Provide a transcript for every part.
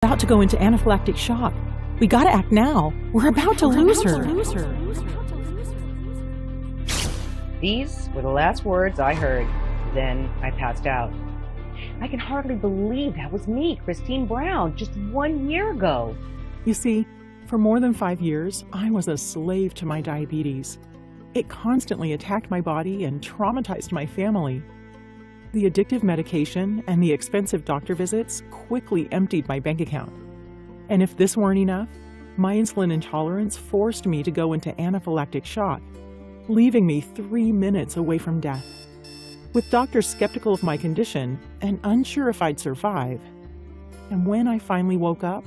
About to go into anaphylactic shock. We gotta act now. We're about to lose her. These were the last words I heard. Then I passed out. I can hardly believe that was me, Christine Brown, just 1 year ago. You see, for more than 5 years, I was a slave to my diabetes. It constantly attacked my body and traumatized my family. The addictive medication and the expensive doctor visits quickly emptied my bank account. And if this weren't enough, my insulin intolerance forced me to go into anaphylactic shock, leaving me 3 minutes away from death. With doctors skeptical of my condition and unsure if I'd survive. And when I finally woke up,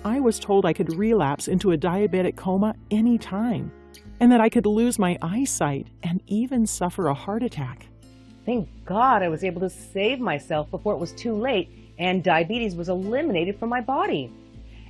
I was told I could relapse into a diabetic coma anytime, and that I could lose my eyesight and even suffer a heart attack. Thank God I was able to save myself before it was too late and diabetes was eliminated from my body.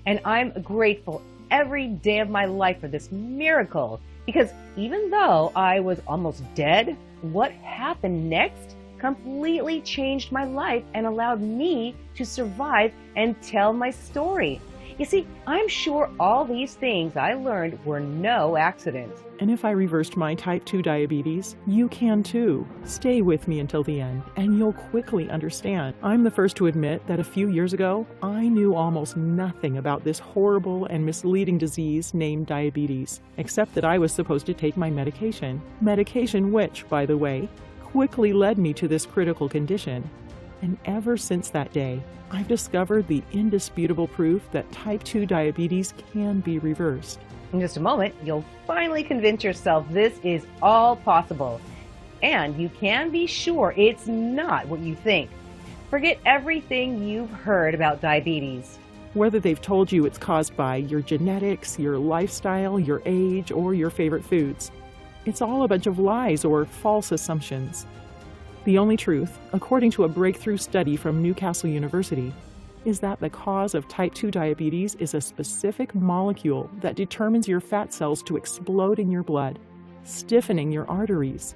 And I'm grateful every day of my life for this miracle, because even though I was almost dead, what happened next completely changed my life and allowed me to survive and tell my story. You see, I'm sure all these things I learned were no accident. And if I reversed my type 2 diabetes, you can too. Stay with me until the end, and you'll quickly understand. I'm the first to admit that a few years ago, I knew almost nothing about this horrible and misleading disease named diabetes, except that I was supposed to take my medication. Medication which, by the way, quickly led me to this critical condition. And ever since that day, I've discovered the indisputable proof that type 2 diabetes can be reversed. In just a moment, you'll finally convince yourself this is all possible. And you can be sure it's not what you think. Forget everything you've heard about diabetes. Whether they've told you it's caused by your genetics, your lifestyle, your age, or your favorite foods, it's all a bunch of lies or false assumptions. The only truth, according to a breakthrough study from Newcastle University, is that the cause of type 2 diabetes is a specific molecule that determines your fat cells to explode in your blood, stiffening your arteries.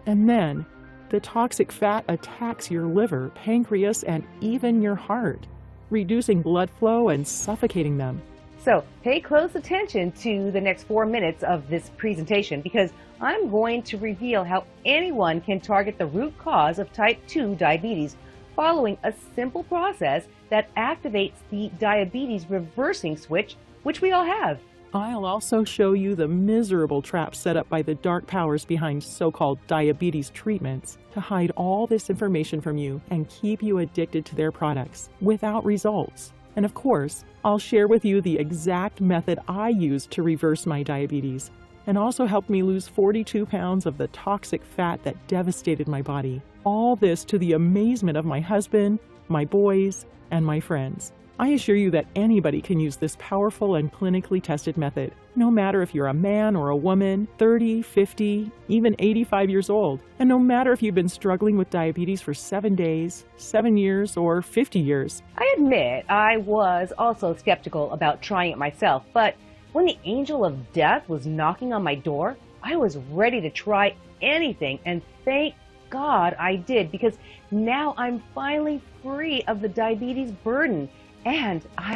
And then, the toxic fat attacks your liver, pancreas, and even your heart, reducing blood flow and suffocating them. So pay close attention to the next 4 minutes of this presentation, because I'm going to reveal how anyone can target the root cause of type 2 diabetes following a simple process that activates the diabetes reversing switch, which we all have. I'll also show you the miserable trap set up by the dark powers behind so-called diabetes treatments to hide all this information from you and keep you addicted to their products without results. And of course, I'll share with you the exact method I used to reverse my diabetes and also helped me lose 42 pounds of the toxic fat that devastated my body. All this to the amazement of my husband, my boys, and my friends. I assure you that anybody can use this powerful and clinically tested method, no matter if you're a man or a woman, 30, 50, even 85 years old, and no matter if you've been struggling with diabetes for 7 days, 7 years, or 50 years. I admit I was also skeptical about trying it myself, but when the angel of death was knocking on my door, I was ready to try anything, and thank God I did, because now I'm finally free of the diabetes burden, and I